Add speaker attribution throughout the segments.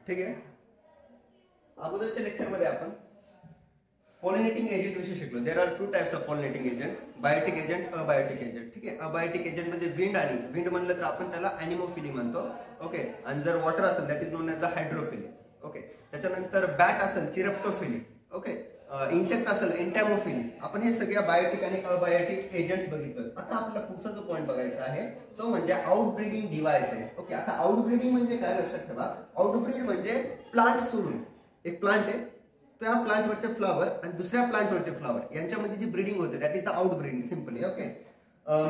Speaker 1: ठीक आहे. अगोदरच्या लेक्चरमध्ये आपण पॉलिनेटिंग एजंट विषयी शिकलो. There are two types of pollinating agent, biotic agent, abiotic agent. ठीक आहे. अबायोटिक एजंट म्हणजे विंड, आणि विंड म्हणलं तर आपण त्याला ॲनिमोफिली म्हणतो. ओके. आणि जर वॉटर असेल that is known as the hydrophily. Okay. त्याच्यानंतर बॅट असेल चिरप्टोफिली. ओके. इन्सेक्ट असेल एंटॅमोफिली. आपण हे सगळ्या बायोटिक आणि अबायोटिक एजंट्स बघितलं. आता आपला पुढचा जो पॉईंट बघायचा आहे तो म्हणजे आउटब्रीडिंग डिव्हाइसेस. ओके. आता आउटब्रीडिंग म्हणजे काय लक्षात ठेवा. आउटब्रीड म्हणजे प्लांट सोडून, एक प्लांट आहे त्या प्लांटवरचे फ्लावर आणि दुसऱ्या प्लांटवरचे फ्लावर यांच्यामध्ये जी ब्रीडिंग होते that is the outbreeding simply. Okay.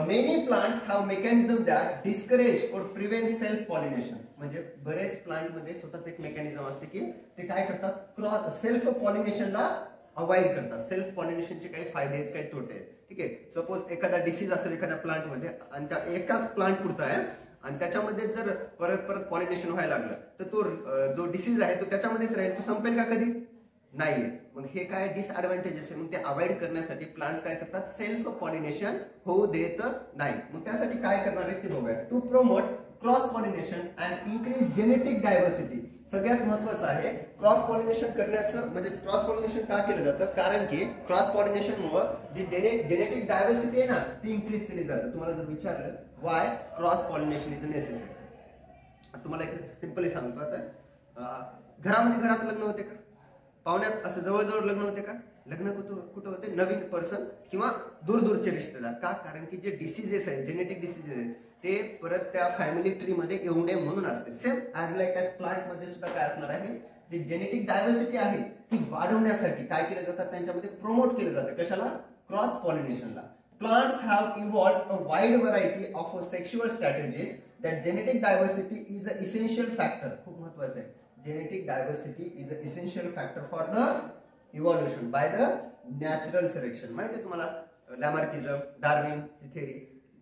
Speaker 1: Many plants have mechanism that discourage और प्रिव्हेंट सेल्फ पॉलिनेशन. म्हणजे बरेच प्लांट मध्ये स्वतःच एक मेकॅनिझम असते की ते काय करतात, क्रॉस सेल्फ पॉलिनेशनला अवॉइड करतात. सेल्फ पॉलिनेशनचे काही फायदे आहेत, काही तोटे आहेत. ठीक आहे. सपोज एखादा डिसीज असेल एखाद्या प्लांटमध्ये आणि त्या एकाच प्लांट पुरता आहे आणि त्याच्यामध्ये जर परत परत पॉलिनेशन व्हायला लागलं तर तो जो डिसीज आहे तो त्याच्यामध्येच राहील, तो संपेल का कधी नाहीये. मग हे काय डिसएडव्हान्टेजेस आहे. मग ते अवॉइड करण्यासाठी प्लांट्स काय करतात, सेल्फ पॉलिनेशन होऊ देत नाही. मग त्यासाठी काय करणार आहे ते बघूया. To promote cross pollination and increase genetic diversity. सगळ्यात महत्वाचं आहे क्रॉस पॉलिनेशन करण्याचं. म्हणजे क्रॉस पॉलिनेशन का केलं जातं, कारण की क्रॉस पॉलिनेशनमुळे जी जेनेटिक डायव्हर्सिटी आहे ना ती इन्क्रीज केली जाते. तुम्हाला जर विचारलं Y cross pollination is necessary, तुम्हाला एक सिंपली सांगतो. आता घरात लग्न होते का, पाहुण्यात असं जवळजवळ लग्न होते का, लग्न कुठं होते, नवीन पर्सन किंवा दूरचे रिश्तेदार. का, कारण की जे डिसीजेस आहेत, जेनेटिक डिसीजेस आहेत ते परत त्या फॅमिली ट्री मध्ये येऊ नये म्हणून असते. Same as like as plant मध्ये सुद्धा काय असणार आहे, जी जेनेटिक डायव्हर्सिटी आहे ती वाढवण्यासाठी काय केलं जातं, त्यांच्यामध्ये प्रमोट केलं जातं. कशाला, cross पॉलिनेशनला. Plants have evolved a wide variety of sexual strategies. That genetic diversity is an essential factor. खूप महत्त्वाचं आहे. Genetic diversity is an essential factor for the evolution by the natural selection. माहिती आहे तुम्हाला लॅमार्किझम, डार्विनची theory.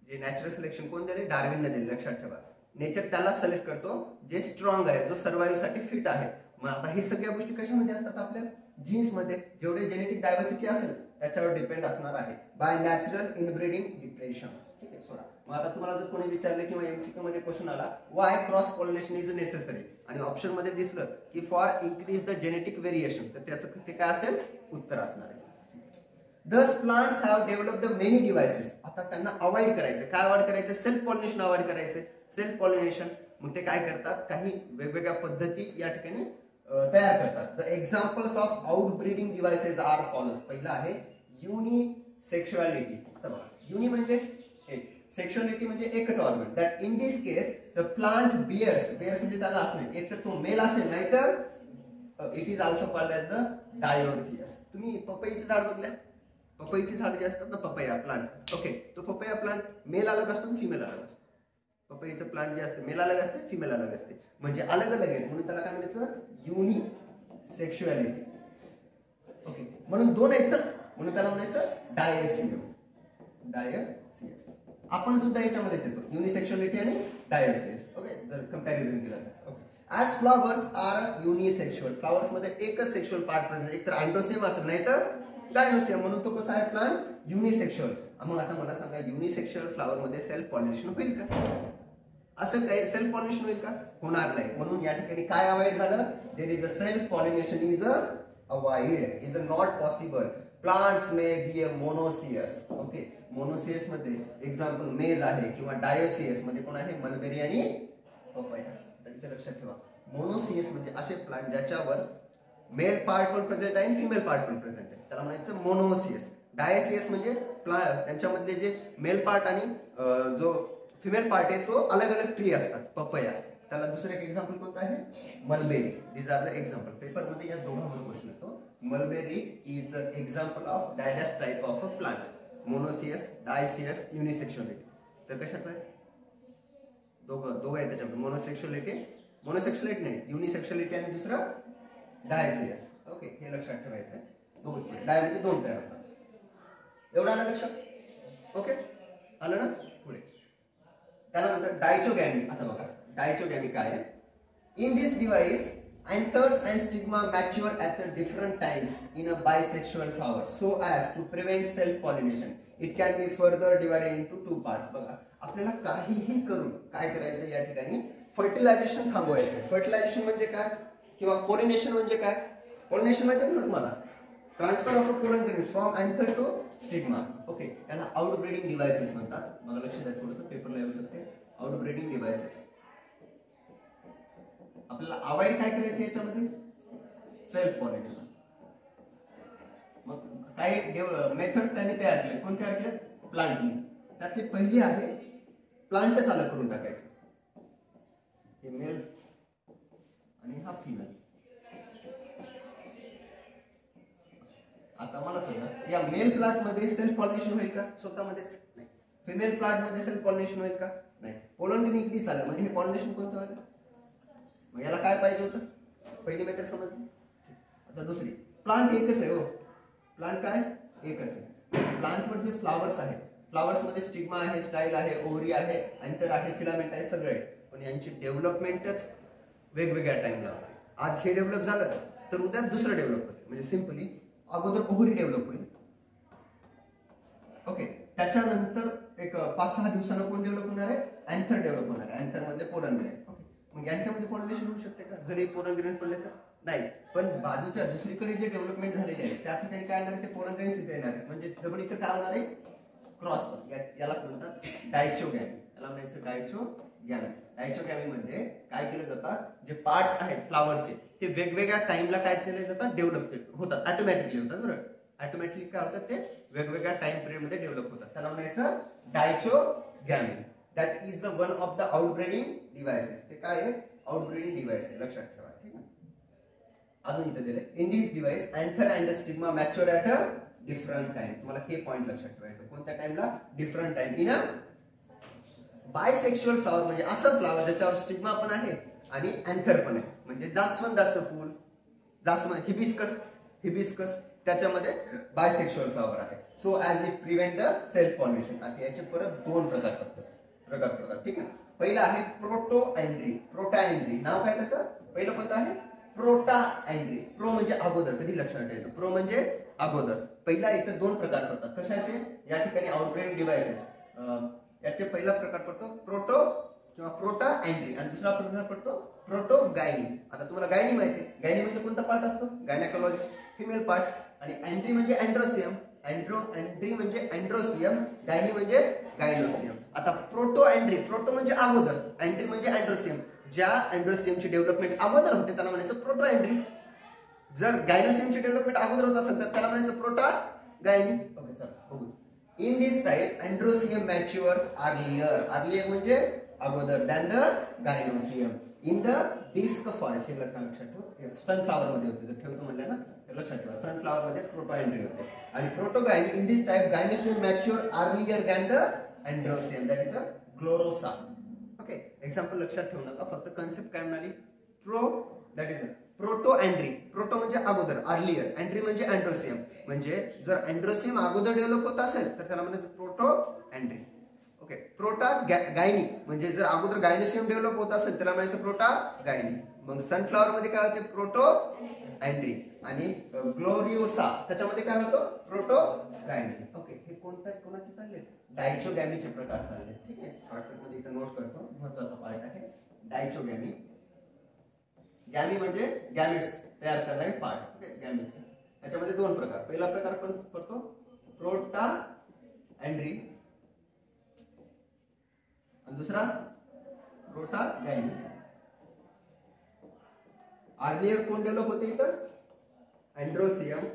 Speaker 1: जे natural selection कोण दिले, डार्विनने दिले. लक्षात ठेवा. नेचर त्याला सिलेक्ट करतो जे स्ट्रॉंग आहे, जो सर्व्हाइव्ह साठी फिट आहे. मग आता हे सगळ्या गोष्टी कशामध्ये असतात, आपल्या जीन्स मध्ये. जेवढे जेनेटिक डायव्हर्सिटी असेल त्याच्यावर डिपेंड असणार आहे बाय नॅचरल इनब्रीडिंग डिप्रेशन. ठीक आहे, सोडा. मग आता तुम्हाला जर कोणी विचारलं किंवा एमसीक्यू मध्ये क्वेश्चन आला Y cross pollination is necessary आणि ऑप्शन मध्ये दिसलं की for increase the genetic variation, तर त्याचं ते काय असेल, उत्तर असणार आहे. Thus plants have developed many devices. आता त्यांना अवॉइड करायचं. काय अवॉइड करायचं, सेल्फ पॉलिनेशन अवॉइड करायचं. सेल्फ पॉलिनेशन मग ते काय करतात, काही वेगवेगळ्या पद्धती या ठिकाणी तयार करतात. The examples of outbreeding devices are follows. पहिला आहे युनिसेक्शुअलिटी. युनि म्हणजे सेक्शुअलिटी म्हणजे एकच organ. That in this case the plant bears म्हणजे त्याला असणे, एक तर तो मेल असेल नाहीतर it is also called as the dioecious. तुम्ही पपईचं झाड बघलं, पपईची झाड जे असतात ना, पपया प्लांट. ओके. तो पपया प्लांट मेल अलग असतो, फिमेल अलग असतो. पपईचं प्लांट जे असते मेल अलग असते, फिमेल अलग असते. म्हणजे अलग अलग आहे म्हणून त्याला काय म्हणायचं, युनिसेक्शुअलिटी. ओके. म्हणून दोन आहेत म्हणून त्याला म्हणायचं डायसियस. आपण सुद्धा याच्यामध्येच येतो, युनिसेक्शुअलिटी आणि डायसियस. ओके. जर कंपॅरिझन केलं तर. Okay. As flowers are unisexual. Flowers मध्ये एकच सेक्शुअल पार्ट प्रेझेंट, एक तर अँड्रोसियम असेल नाही तर डायनोसियम, म्हणून तो कसा आहे प्लांट, युनिसेक्शुअल. मग आता मला सांगा, युनिसेक्शुअल फ्लॉवर मध्ये सेल्फ पॉलिनेशन होईल का, असं काही सेल्फ पॉलिनेशन होईल का, होणार नाही. म्हणून या ठिकाणी काय अवॉइड झालं, there is a self pollination is avoid, is not possible. Plants may be a monoecious. Okay. Monoecious मध्ये एक्झाम्पल मेज आहे किंवा डायोसियस मध्ये कोण आहे, मलबेरी आणि पपया. इथे लक्षात ठेवा, मोनोसियस म्हणजे असे प्लांट ज्याच्यावर मेल पार्ट पण प्रेझेंट आहे आणि फिमेल पार्ट पण प्रेझेंट आहे, त्याला म्हणायचं मोनोसियस. डायसियस म्हणजे त्यांच्यामधले जे मेल पार्ट आणि जो फिमेल पार्ट आहे तो अलग अलग ट्री असतात. पपया, त्याला दुसरं एक एक्झाम्पल कोणतं आहे, mulberry. These are the example. Paper मध्ये या दोघांमध्ये क्वेश्चन येतो. Mulberry is the example of dioecious type of a plant. Monoecious, dioecious, unisexuality. तर कशाचं आहे, दोघं आहे त्याच्यामध्ये. मोनोसेक्शुअलिटी नाही, युनिसेक्शुअलिटी आणि दुसरं डायसियस. ओके. हे लक्षात ठेवायचं. डाय म्हणजे दोन तयार होतात. एवढं आलं लक्षात. ओके. आलं ना. पुढे त्याला म्हणतात डायचोगॅमी. आता बघा डायचोगॅमी काय आहे. In this device anthers and stigma mature at different times in a bisexual flower so as to prevent self pollination. It can be further divided into two parts. बघा आपल्याला काहीही करून काय करायचं, या ठिकाणी फर्टिलायझेशन थांबवायचं. फर्टिलायझेशन म्हणजे काय, किंवा पॉलिनेशन म्हणजे काय? पॉलिनेशन माहिती आहे ना तुम्हाला? Transfer of a pollen grain from anther to stigma. Okay, याला आउटब्रीडिंग डिव्हाइसेस म्हणतात. मला लक्षात आहे, थोडंसं पेपरला येऊ शकते. Outbreeding devices. आपल्याला अवॉइड काय करायचं याच्यामध्ये? Self pollination. मग काही मेथड्स त्यांनी तयार केले. कोण तयार केले? प्लांटली. त्यातली पहिली आहे प्लांटच अलग करून टाकायचं. हे मेल आणि हा फिमेल. आता मला सांगा, या मेल प्लांट मध्ये सेल्फ पॉलिनेशन होईल का? स्वतःमध्येच नाही. फिमेल प्लांट मध्ये सेल्फ पॉलिनेशन होईल का? नाही. पोलन ग्रेन इकडे चालेल, म्हणजे हे पॉलिनेशन कोणतं होतं? मग याला काय पाहिजे होतं? पहिली मेथड समजली. आता दुसरी, प्लांट एकच आहे हो. प्लांट काय? एकच आहे. प्लांटवर जे फ्लावर्स आहेत, फ्लावर्स मध्ये स्टिग्मा आहे, स्टाईल आहे, ओव्हरी आहे, अँथर आहे, फिलामेंट आहे, सगळे. पण यांची डेव्हलपमेंटच वेगवेगळ्या टाइमला होते. आज हे डेव्हलप झालं तर उद्या दुसरं डेव्हलप होते. म्हणजे सिंपली अगोदर ओव्हरी डेव्हलप होईल. ओके, त्याच्यानंतर एक 5-6 दिवसांना कोण डेव्हलप होणार आहे? अँथर डेव्हलप होणार आहे. अँथर मध्ये पोलन ग्रेन. ओके, मग यांच्यामध्ये पॉलिनेशन होऊ शकते का? जर एक पोलन ग्रेन पडले तर नाही. पण बाजूच्या दुसरीकडे जे डेव्हलपमेंट झालेले आहे त्या ठिकाणी काय येणार आहे? ते पोलन ग्रेन इथे येणार आहे. म्हणजे डबल इथं काय होणार आहे? क्रॉस. यालाच म्हणतात डायचोगॅमी. याला म्हणायचं डायचोगॅमी. डायचोगॅमी मध्ये काय केलं जातात? जे पार्ट्स आहेत फ्लावरचे ते वेगवेगळ्या टाइमला काय केले जातात? डेव्हलप होतात. ऑटोमॅटिकली होतात. बरोबर, ऑटोमॅटिकली काय होतात? ते वेगवेगळ्या टाइम पिरियड मध्ये डेव्हलप होतात. त्याला म्हणायचं dichogamy. That is the one of the outbreeding devices. ते काय आहे? आउटब्रीडिंग डिव्हाइस आहे. लक्षात ठेवा. ठीक आहे. अजून इथे दिले, in this device anther and stigma mature at a different time. तुम्हाला हे पॉइंट लक्षात ठेवायचं. कोणत्या टाइमला? Different time. In a bisexual flower, म्हणजे असं फ्लावर ज्याच्यावर स्टिग्मा पण आहे आणि अँथर पण आहे. म्हणजे जास्वंदाचं फूल, जास्वंद, हिबिस्कस त्याच्यामध्ये बायसेक्शुअल फ्लावर आहे. So as it prevent the self pollination. आता याचे परत 2 प्रकार पडतात. ठीक आहे. पहिला आहे प्रोटो अँड्री. प्रोटा अँड्री नाव काय त्याचं? पहिलं कोणतं आहे? प्रोटा अँड्री. प्रो म्हणजे अगोदर. कधी लक्षात ठेवायचं? प्रो म्हणजे अगोदर. पहिला इथं 2 प्रकार पडतात. कशाचे? या ठिकाणी आउटब्रीडिंग डिव्हाइसेस. याचे पहिला प्रकार पडतो प्रोटो किंवा प्रोटा अँड्री आणि दुसरा प्रकार पडतो प्रोटो गायनी. आता तुम्हाला गायनी माहिती आहे. गायनी म्हणजे कोणता पार्ट असतो? Gynaecologist, female part. आणि अँड्री म्हणजे अँड्रोसियम. अँड्री म्हणजे अँड्रोसियम, गायनी म्हणजे गायनोसियम. आता प्रोटो अँड्री, प्रोटो म्हणजे अगोदर, अँड्री म्हणजे अँड्रोसियम. ज्या अँड्रोसियमची डेव्हलपमेंट अगोदर होते त्याला म्हणायचं प्रोटो अँड्री. जर गायनोसियमची डेव्हलपमेंट अगोदर होत असेल तर त्याला म्हणायचं प्रोटा गायनी. ओके सर, बघू. In this type androecium matures earlier. Earlier म्हणजे अगोदर than the gynoecium. In the disc forest. हे लक्षात ठेव. सनफ्लावर मध्ये होते. जर ठेवतो म्हणलं ना तर लक्षात ठेवा. सनफ्लावर मध्ये प्रोटो अँड्री होते. आणि protogyny in this type gynoecium mature earlier than the androecium. That is the gloriosa. Okay, example लक्षात ठेवू नका. फक्त कन्सेप्ट काय म्हणाली? Pro that is protandry. Proto म्हणजे अगोदर, अर्लियर. अँड्री म्हणजे अँड्रोसियम. म्हणजे जर अँड्रोसियम अगोदर डेव्हलप होत असेल तर त्याला म्हणायचं प्रोटो अँड्री. ओके, प्रोटा गायनी म्हणजे जर अगोदर गायनोसियम डेव्हलप होत असेल त्याला म्हणायचं प्रोटा गायनी. मग सनफ्लावर मध्ये काय होते? Proto Andrew. आणि ग्लोरिओसा त्याच्यामध्ये काय होतं? प्रोटो गायनी. ओके, हे कोणाचे चालले? डायचोगॅमीचे प्रकार चालले. ठीक आहे, शॉर्टकट मध्ये इथं नोट करतो. महत्वाचा पार्ट आहे डायचोगॅमी. गॅमी म्हणजे गॅमेट्स तयार करणारे पार्ट. Okay, gametes. त्याच्यामध्ये 2 प्रकार. पहिला प्रकार पडतो प्रोटा अँड्री आणि दुसरा प्रोटा गायनी. अर्लियर कोण डेव्हलप होते इथं? अँड्रोसियम.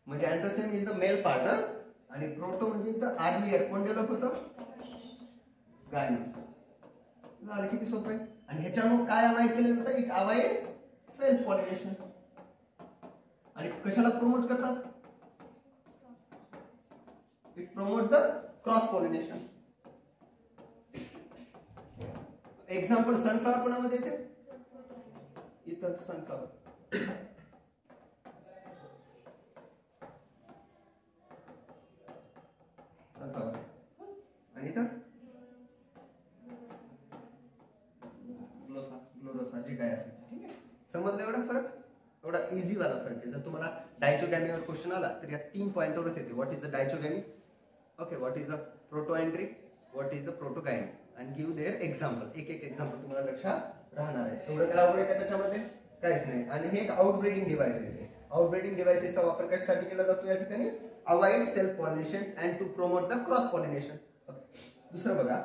Speaker 1: म्हणजे अँड्रोसियम इज द मेल पार्ट. आणि प्रोटो म्हणजे इथं अर्लियर कोण डेव्हलप होतं? गायनोसियम. झालं, किती सोपं आहे. आणि ह्याच्यामुळे काय अवॉइड केलं जातं? It avoid self pollination. आणि कशाला प्रमोट करतात? It promote the cross pollination. Example sunflower कोणामध्ये येते? इथं सनफ्लावर. सनफ्लावर आणि इथं ग्लोरोसा जे काय असेल. ठीक आहे, समजलं एवढा फरक? एवढा इझी वाला फरक आहे. जर तुम्हाला डायचोगॅमीवर क्वेश्चन आला तर या 3 पॉइंटवरच येते. What is the dichogamy? Okay, what is the protandry? What is the protogyny? आणि गिव्ह देअर एक्झाम्पल. एक एक एक्झाम्पल तुम्हाला लक्षात राहणार आहे. एवढं काय आवड आहे का त्याच्यामध्ये? काहीच नाही. आणि हे एक आउटब्रीडिंग डिव्हाइसेस आहे. आउटब्रीडिंग डिव्हाइसेसचा वापर कशासाठी केला जातो या ठिकाणी? Avoid self pollination and to promote the cross pollination. दुसरं बघा,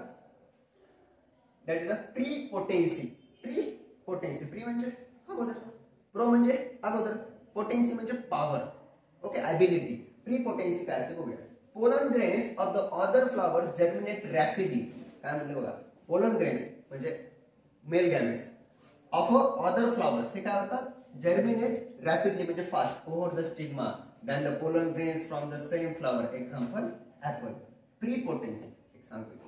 Speaker 1: that is a prepotency. Prepotency, pre म्हणजे अगोदर, प्रो म्हणजे अगोदर, पोटेन्सी म्हणजे पॉवर. Okay, ability. प्रीपोटेन्सी काय असते बघूया. Pollen grains of the other flowers germinate rapidly. काय म्हणले बघा, पोलन ग्रेन्स म्हणजे male gametes of other flowers हे काय होतात? जर्मिनेट रॅपिडली म्हणजे fast over the stigma than the pollen grains from the same flower. Example apple. Prepotency एक सांगतो.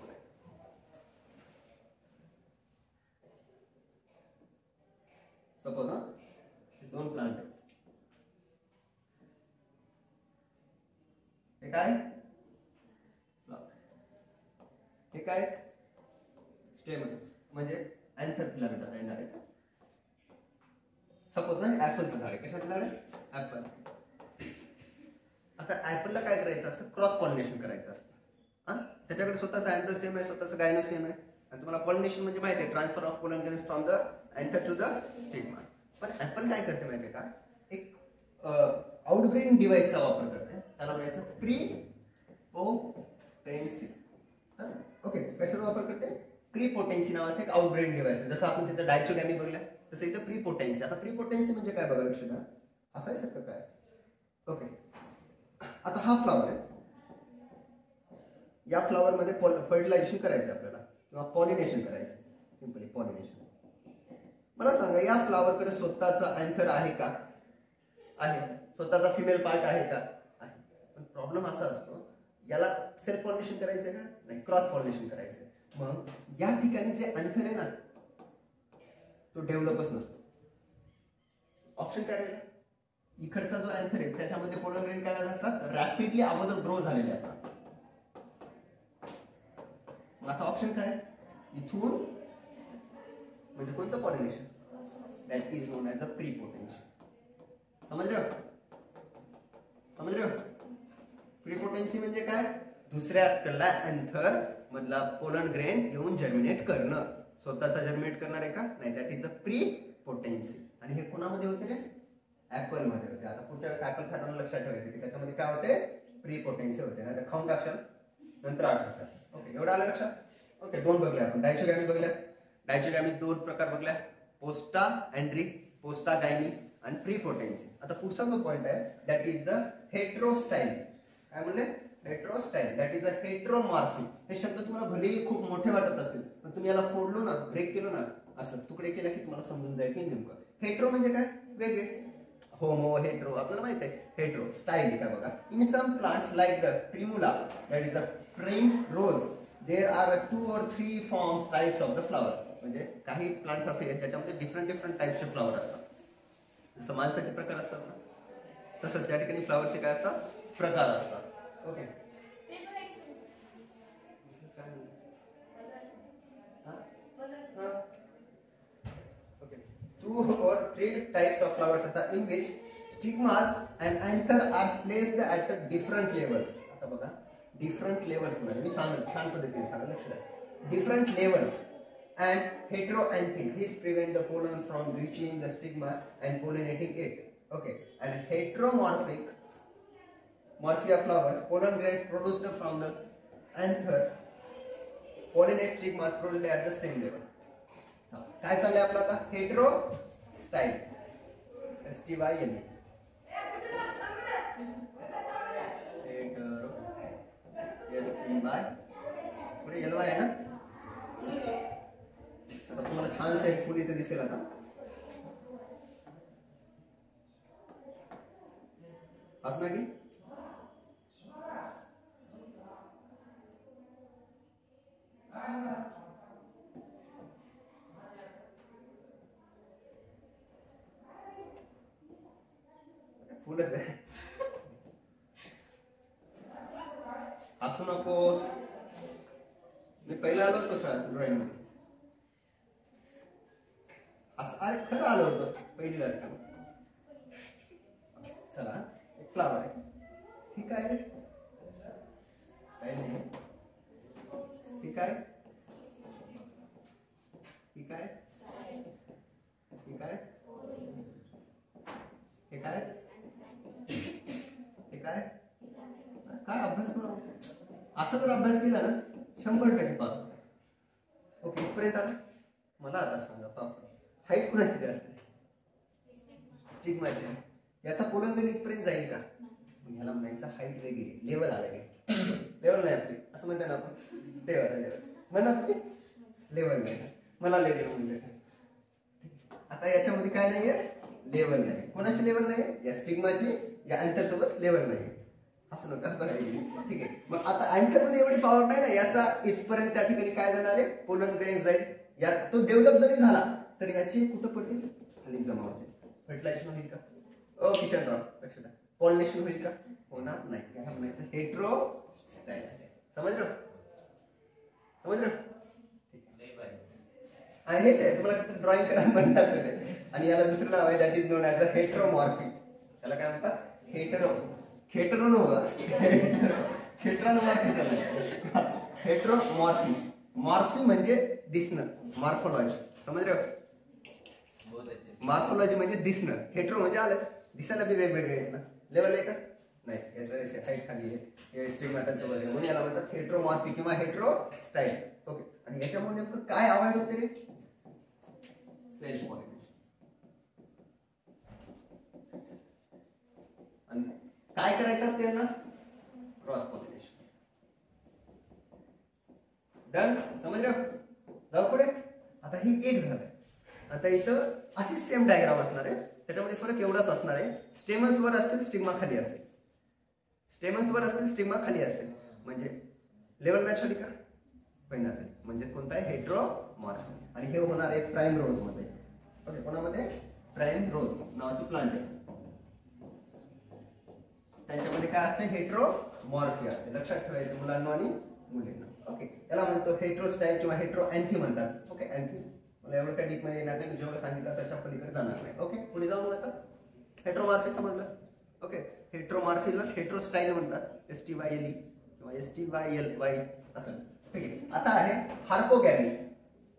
Speaker 1: सपोज दोन प्लांट आहेत. हे काय? हे काय? स्टेमन्स म्हणजे अँथर फिलामेंटा येणार आहे. सपोज ऍपलचं झाड आहे. कशाचं झाड आहे? ऍपल. आता ऍपलला काय करायचं असतं? क्रॉस पॉलिनेशन करायचं असतं. त्याच्याकडे स्वतःचा अँड्रोसियम आहे, स्वतःचा गायनोसियम आहे. आणि तुम्हाला पॉलिनेशन म्हणजे माहिती आहे, transfer of pollen grains from the anther to the stigma. पण ऍपल काय करते माहिती आहे का? एक आउटब्रीडिंग डिव्हाइसचा वापर करते. त्याला म्हणायचं प्रीपोटेन्सी. ओके, कशाचा वापर करते? प्रीपोटेन्सी नावाचं एक आउटब्रीडिंग डिव्हाइस. जसं आपण तिथं डायचोगॅमी बघल्या तसं इथं प्रीपोटेन्सी. आता प्रीपोटेन्सी म्हणजे काय बघा, लक्ष द्या. असायचं काय? ओके, आता हा फ्लावर आहे. या फ्लावर मध्ये फर्टिलायझेशन करायचं आपल्याला किंवा पॉलिनेशन करायचं. Simply pollination. मला सांगा, या फ्लावरकडे स्वतःचा अँथर आहे का? आहे. स्वतःचा फिमेल पार्ट आहे का? आहे. पण प्रॉब्लेम असा असतो, याला सेल्फ पॉलिनेशन करायचंय का? नाही, क्रॉस पॉलिनेशन करायचंय. मग या ठिकाणी जे अँथर आहे ना, तो डेव्हलपच नसतो. ऑप्शन काय राहिला? इकडचा जो अँथर आहे त्याच्यामध्ये पोलन ग्रेन काय असतात? रॅपिडली अगोदर ग्रो झालेले असतात. मग आता ऑप्शन काय? इथून म्हणजे कोणतं pollination? That is known as अ प्रीपोटेन्सी. समजलं? प्रीपोटेन्सी म्हणजे काय? दुसऱ्याकडला अँथर मधला पोलन ग्रेन येऊन जर्मिनेट करणं. स्वतःचा जर्मिनेट करणार आहे का? नाही, दॅट इज अ प्रीपोटेन्सी. आणि हे कोणामध्ये होते रे? ऍपल मध्ये होते. आता पुढच्या वेळेस ऍपल खाताना लक्षात ठेवायचं की त्याच्यामध्ये काय होते? प्रीपोटेन्सी होते. नाही तर खाऊन टाकशाल, नंतर आठवतात. ओके, एवढं आलं लक्षात? ओके, दोन बघले आपण. डायचोगॅमी बघल्या. डायचोगॅमी दोन प्रकार बघल्या, पोस्टा अँड्री, पोस्टा गायनी आणि प्रीपोटेन्सी. आता पुढचा जो पॉइंट आहे दॅट इज द हेट्रोस्टाईल. काय म्हणले? Heterostyly. That is a heteromorphy. हे शब्द तुम्हाला भलेही खूप मोठे वाटत असतील, पण तुम्ही याला फोडलो ना, ब्रेक केलो ना, असं तुकडे केला की तुम्हाला समजून जाईल की नेमकं हेट्रो म्हणजे काय? वेगळे. होमो, हेट्रो आपल्याला माहित आहे. हेट्रो स्टाईल काय बघा. In some plants like the primula that is the primrose there are 2 or 3 forms types of the flower. म्हणजे काही प्लांट असे आहेत त्याच्यामध्ये डिफरंट टाइप्सचे फ्लावर असतात. जसं माणसाचे प्रकार असतात ना, तसंच या ठिकाणी फ्लावरचे काय असतात? प्रकार असतात. Okay, two or three types of flowers असतात in which stigmas and anther are placed at different levels. आता बघा, different levels म्हणजे मी छान पद्धतीने सांगा, लक्ष द्या. different levels and heteroanthy. This prevent the pollen from reaching the stigma and pollinating it. Okay, and heteromorphic morphia flowers, pollen grains produced from the anther pollinate stigmas produced at the same level. काय चाललंय आपलं आता? Hetero style. STYLE. Hetero STY पुढे LY आहे ना. आता तुम्हाला छानसं एक फुल इथे दिसेल. आता असं ना की फुलच आहे. हसू नकोस. मी पहिला आलो होतो शाळेत ड्रॉइंग मध्ये. अरे खरं आलो होतो पहिलीला असताना. चला, एक फ्लावर आहे. ठीक आहे, स्टाईल नाही. ठीक आहे, असा जर अभ्यास केला ना 100% पास होता. ओके इथपर्यंत आला. मला आता सांगा हाईट कुणाची जास्त आहे? स्टिग्माची. याचा पोलन रेंज इथपर्यंत जाईल का? ह्याला म्हणायचं हाईट वेगळी, लेवल आला की लेवल नाही आपली असं म्हणतो ना आपण, ते वाला लेवल म्हणा तुम्ही, लेवल नाही. मला लेवल म्हणजे आता याच्यामध्ये काय नाहीये, लेवल नाही. कोणाची लेवल नाही? या स्टिग्माची, या अँकर सोबत लेवल नाही. असं नका बघायला. ठीक आहे. मग आता अँकर मध्ये एवढी पॉवर नाही ना, याचा इथपर्यंत त्या ठिकाणी काय जाणार आहे, पोलन रेंज जाईल. या तो डेव्हलप जरी झाला तर याची कुठं पडतील, खाली जमा होते. फर्टिलायझेशन होईल का? किशनराव लक्षात द्या. पॉलिनेशन होईल का? होणार नाही. याला म्हणायचं हेटेरोस्टाईल. समजलं? आणि हेच आहे, तुम्हाला ड्रॉइंग करायला म्हणतात आणि याला दुसरं नाव आहे, that is known as a heteromorphy. त्याला काय म्हणतात? हेटेरोमॉर्फी. मॉर्फी म्हणजे दिसणं, मॉर्फोलॉजी. समजलं? मॉर्फोलॉजी म्हणजे दिसणं. हेटेरो म्हणजे आलं, दिसायला बी वेगवेगळे आहेत ना. लेवल आहे का? नाही. याचं हाईट खाली आहे, हे स्टिग्मा सोबत आहे, म्हणून याला म्हणतात हेटेरोमॉर्फी किंवा हेटेरोस्टाईल. ओके. आणि याच्यामुळे नेमकं काय अवॉइड होते रे? Self pollination. आणि काय करायचं असते ना? Cross pollination. डन. समजलं? जाऊ पुढे. आता ही एक झालं. आता इथं अशी सेम डायग्राम असणार आहे, त्याच्यामध्ये फरक एवढाच असणार आहे, स्टेमन्स वर असतील, स्टिग्मा खाली असेल. स्टेमन्स वर असतील, स्टिग्मा खाली असतील. म्हणजे लेवल मॅच होती का? पहिला असेल. म्हणजे कोणता आहे? हेटेरोमॉर्फी. आणि हे होणार आहे प्राइम रोज मध्ये. ओके. कोणामध्ये? प्राइम रोज नावाची प्लांट आहे, त्यांच्यामध्ये काय असते? हेटेरोमॉर्फी असते. लक्षात ठेवायचं मुलांना आणि मुलींना. ओके. याला म्हणतो हेटेरोस्टाईल किंवा हेटेरो अँथी म्हणतात. ओके. अँथी मला एवढं काय डीप मध्ये येणार नाही, जेवढं सांगितलं त्याच्या पलीकडे जाणार नाही. ओके. पुढे जाऊन आता हेटेरोमॉर्फी समजलं. ओके. हेटेरोमॉर्फीलाच हेटेरोस्टाईल म्हणतात, STYLE किंवा STYLY असं. ठीक आहे. आता आहे हार्कोगॅमी.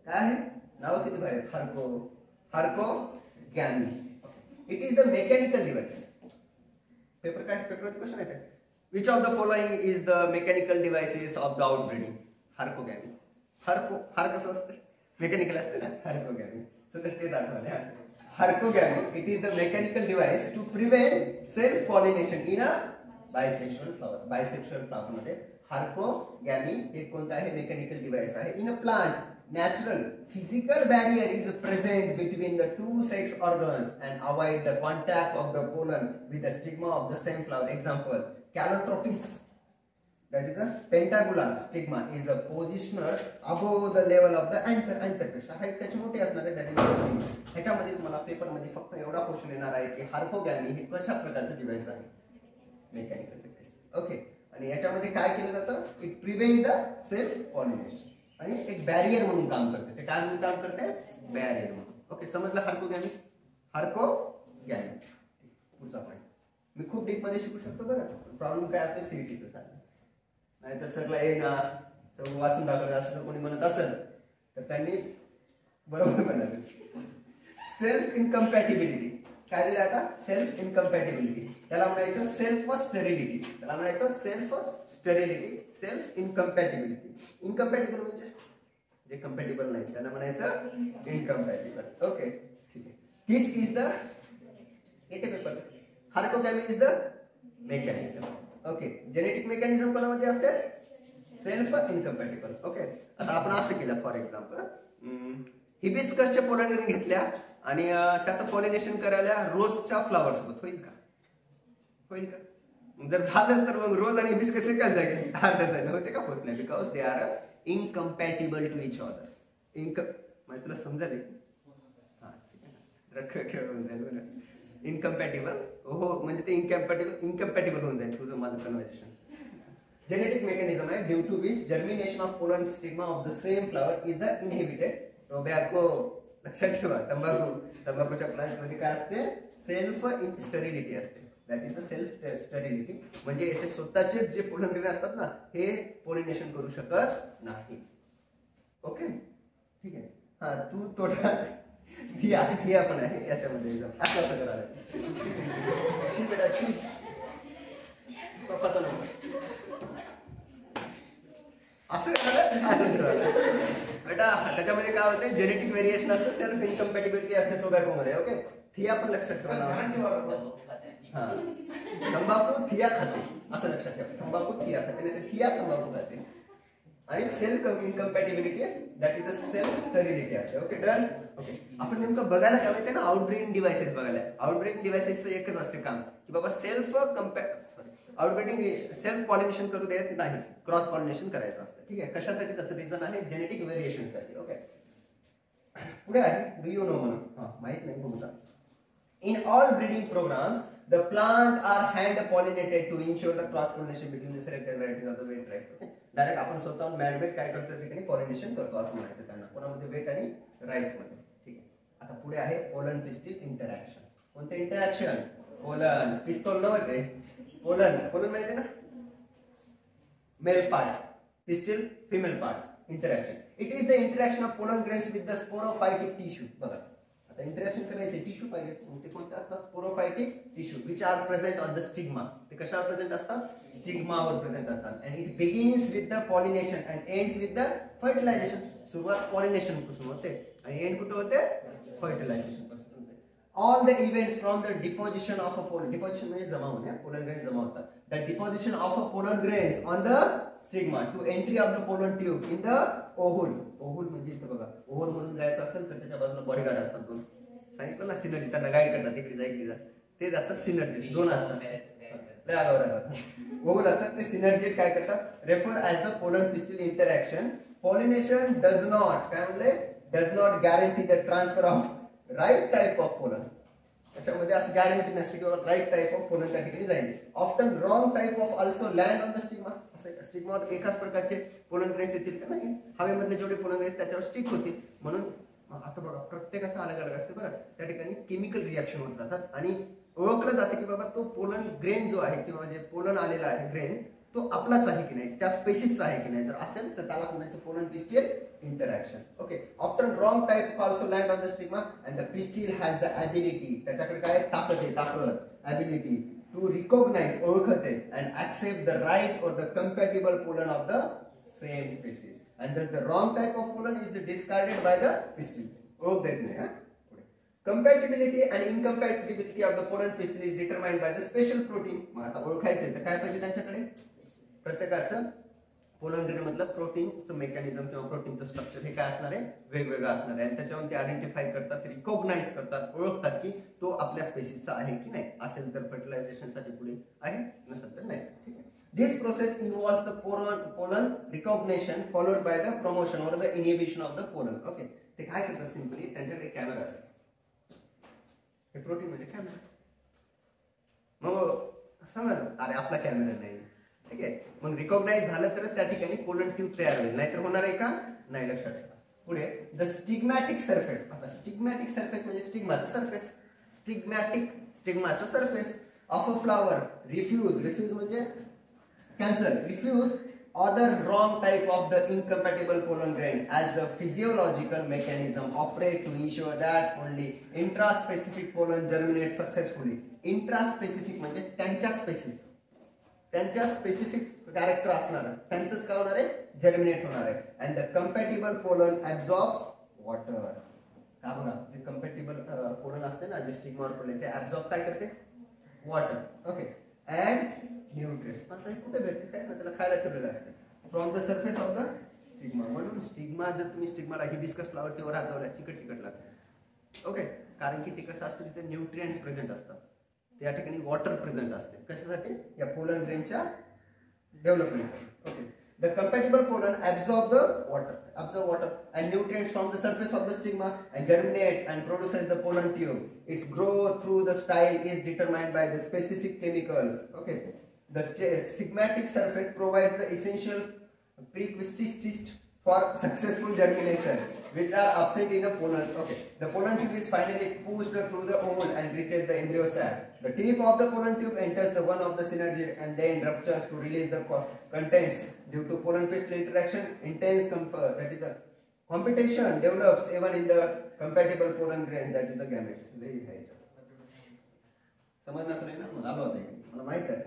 Speaker 1: काय आहे? नाव किती भारी आहेत. Herkogamy. It is the mechanical device. Paper काय पेपरवरती क्वेश्चन येते, which of the following is the mechanical devices of the outbreeding? Herkogamy. हार कसं असतं? मेकॅनिकल असते ना, हार्कोगॅमी. सो तेच आठवले. Herkogamy it is the mechanical device to prevent self pollination in a bisexual flower. Bisexual flower मध्ये herkogamy हे कोणतं आहे? मेकॅनिकल डिव्हाइस आहे. In a plant natural physical barrier is present between the two sex organs and avoid the contact of the pollen with the stigma of the same flower. Example, Calotropis, that is a pentagular stigma, is a positioned above the level of the anther. Anther पेक्षा height त्याची मोठी असणार आहे. that is ह्याच्यामध्ये तुम्हाला paper मध्ये फक्त एवढा क्वेश्चन येणार आहे की हार्कोगॅमी हे कशा प्रकारचं डिव्हाइस आहे? Mechanical device. ओके. आणि याच्यामध्ये काय केलं जातं? It prevent the self pollination आणि एक बॅरियर म्हणून काम करते. ते काय म्हणून काम करते? बॅरियर म्हणून. ओके. समजलं? हार्कोगॅमी. पुढचा पॉईंट मी खूप डीप मध्ये शिकू शकतो बरं. प्रॉब्लेम काय आपल्या सीईटीचं चाललं, नाहीतर सरला येणार सगळं वाचून दाखवलं असं जर कोणी म्हणत असेल तर त्यांनी बरोबर म्हणाले. सेल्फ इनकम्पॅटिबिलिटी. काय दिलं आता? सेल्फ इनकम्पॅटिबिलिटी. त्याला म्हणायचं सेल्फ स्टेरिलिटी. त्याला म्हणायचं सेल्फ स्टेरिलिटी, सेल्फ इनकम्पॅटिबिलिटी. इनकम्पॅटिबल म्हणजे जे कम्पॅटिबल नाही त्यांना म्हणायचं इनकम्पॅटिबल. ओके. ठीक आहे. दिस इज द येते paper. Herkogamy is the mechanical. Okay. Genetic mechanism कोणामध्ये असते? Self incompatible. ओके. आता आपण असं केलं, फॉर एक्झाम्पल हिबिस्कसच्या पोलन रिंग घेतल्या आणि त्याचं पॉलिनेशन करायला रोजच्या फ्लावर सोबत होईल का? होईल का? जर झालंच तर मग रोज आणि हिबिस्कस एकाच जागी अर्ध्या साईडला होते का? होत नाही. Because they are incompatible to each other. म्हणजे तुला समजेल? हा ठीक आहे. खेळून जाईल. इनकम्पॅटिबल हो म्हणजे ते इनकम्पॅटिबल होऊन जाईल तुझं माझं कन्व्हर्सेशन. जेनेटिक मेकॅनिझम आहे due to which germination of pollen stigma of the same flower is the inhibited. Tobacco लक्षात ठेवा. तंबाखूच्या प्लांट मध्ये काय असते? सेल्फ स्टेरिलिटी असते. That is the self sterility. म्हणजे याचे स्वतःचे जे पोलन ग्रेन असतात ना हे पॉलिनेशन करू शकत नाही. ओके. ठीक आहे. हा तू तोटा थिया पण आहे याच्यामध्ये. असं असं करायला पप्पाचा नंबर असं बेटा त्याच्यामध्ये काय होते जेनेटिक व्हेरिएशन असतं सेल्फ इनकम्पॅटिबिलिटी असते टोबॅकोमध्ये. ओके थिया पण लक्षात ठेवा. हा तंबाखू थिया खाते असं लक्षात ठेवा. तंबाखू थिया खाते नाही थिया तंबाखू खाते. आणि self incompatibility that is the self sterility असते. Okay done. ओके आपण नेमकं बघायला काय माहिती ना आउटब्रीडिंग डिव्हाइसेस बघायला. आउटब्रीडिंग डिव्हाइसेसचं एकच असते काम की बाबा सेल्फ आउटब्रीडिंग सेल्फ पॉलिनेशन करू देत नाही क्रॉस पॉलिनेशन करायचं असतं. ठीक आहे कशासाठी त्याचं रिझन आहे जेनेटिक व्हेरिएशन साठी. ओके पुढे आहे डू यू नो म्हणून माहित नाही बघूचा. In all breeding programs, the plant are hand pollinated to ensure the cross pollination between the selected varieties of the wheat rice. Okay, direct आपण स्वतःहून man-made काय करतो ठिकाणी पॉलिनेशन करतो असं म्हणायचं त्यांना कोणामध्ये वेट आणि राईस मध्ये. ठीक आहे आता पुढे आहे पोलन पिस्टिल इंटरॅक्शन. कोणते इंटरॅक्शन पोलन पिस्तोल नव्हते पोलन पोलन माहिती ना male part pistil female part interaction. It is the interaction of pollen grains with the sporophytic tissue. बघा आता इंटरॅक्शन करायचे टिश्यू पाहिजे ते कोणते असतात sporophytic tissue which are present on the stigma. ते कशावर प्रेझेंट असतात स्टिग्मावर प्रेझेंट असतात. And it begins with the pollination and ends with the fertilization. सुरुवात पॉलिनेशन पासून होते आणि एंड कुठे होते फर्टिलायझेशन पासून होते. All the events from the deposition of a pollen deposition म्हणजे जमा होणे पोलन ग्रेन्स जमा होतात. The deposition of a pollen grains on the stigma to entry of the pollen tube in the ovule. Ovule म्हणजे इथं बघा oval मधून जायचं असेल तर त्याच्या बाजूला बॉडीगार्ड असतात दोन. सांगितलं ना सिनर्जी त्यांना गाईड करतात इकडे जा इकडे जा तेच असतात सिनर्जी दोन असतात लय आगावर राहतात ओव्हल असतात ते सिनर्जी काय करतात refer as the pollen pistil interaction. Pollination does not काय म्हणले does not guarantee the transfer of right type of pollen. त्याच्यामध्ये असं गॅरंटी नसते किंवा राईट टाईप ऑफ पोलन त्या ठिकाणी जाईल. Often wrong type of also land on the stigma. असं स्टिग्मावर एकाच प्रकारचे पोलन ग्रेन्स येतील का नाही हवेमधले जेवढे पोलन ग्रेन्स त्याच्यावर स्टिक होतील. म्हणून आता बघा प्रत्येकाचा अलग अलग असते बरं त्या ठिकाणी केमिकल रिॲक्शन होत राहतात आणि ओळखलं जाते की बाबा तो पोलन ग्रेन जो आहे किंवा जे पोलन आलेला आहे ग्रेन तो आपलाच आहे की नाही त्या स्पेसिसचा आहे की नाही. जर असेल तर त्याला म्हणायचं pollen pistil interaction. Okay often wrong type also land on the stigma and the pistil has the ability त्याच्याकडे काय ताकद आहे ताकद ॲबिलिटी टू रिकॉग्नाइज ओळखते and accept the right or the compatible pollen of the same species. And thus the wrong type of pollen is discarded by the pistil. ओळख देत नाही. Compatibility and incompatibility of the pollen pistil is determined by the special protein. मग आता ओळखायचं तर काय पाहिजे त्यांच्याकडे प्रत्येकाचं पोलन ग्रेन मधलं प्रोटीनचं मेकॅनिझम किंवा प्रोटीनचं स्ट्रक्चर हे काय असणार आहे वेगवेगळं असणार आहे आणि त्याच्यावर ते आयडेंटिफाय करतात रिकॉग्नाइज करतात ओळखतात की तो आपल्या स्पेसिसचा आहे की नाही. असेल तर फर्टिलायझेशनसाठी पुढे आहे नसेल तर नाही. ठीक आहे. This process involves the pollen recognition followed by the promotion or the inhibition of the pollen. Okay, ते काय करतात सिंपली त्यांच्याकडे कॅमेरा असतो. हे प्रोटीन म्हणजे कॅमेरा. मग समज अरे आपला कॅमेरा नाही ठीक आहे मग रिकॉग्नाइज झालं तरच त्या ठिकाणी पोलन ट्यूब तयार होईल नाहीतर होणार आहे का नाही. लक्षात ठेवा. पुढे द स्टिग्मॅटिक सरफेस. आता स्टिग्मॅटिक सरफेस म्हणजे स्टिग्माचं सरफेस स्टिग्माचं surface of a flower refuse म्हणजे cancel refuse other wrong type of the incompatible pollen grain as the physiological mechanism operate to ensure that only intraspecific pollen germinate successfully. Intraspecific म्हणजे त्यांच्या specific character असणार त्यांचंच काय होणार आहे germinate होणार आहे. And the compatible pollen absorbs water. का बघा जे कम्पॅटिबल पोलन असते ना जे स्टिग्मावर पडले ते ऍब्झॉर्ब काय करते वॉटर. Okay and nutrients. पण ते कुठे भेटते काहीच ना त्याला खायला ठेवलेलं असते from the surface of the stigma. म्हणून स्टिग्मा जर तुम्ही स्टिग्माला हिबिस्कस फ्लावरच्या वर हात लावला चिकट लागते. ओके कारण की ते कसं असतं तिथे न्यूट्रिएंट्स प्रेझेंट असतात त्या ठिकाणी वॉटर प्रेझेंट असते कशासाठी या पोलन ग्रेनच्या डेव्हलपमेंटसाठी. Okay the compatible pollen absorb water and nutrients from the surface of the stigma and germinate and produces the pollen tube. Its growth through the style is determined by the specific chemicals. Okay, the stigmatic surface provides the essential prerequisites for successful germination which are absent in the pollen. Okay, the pollen tube is finally pushed through the ovule and reaches the embryo sac. The tip of the pollen tube enters the one of the synergy and then ruptures to release the contents. Due to pollen pistil interaction, intense that is the competition develops even in the compatible pollen grain, that is the gametes. Very high. समजणार नाही ना मला आलो होता मला माहित आहे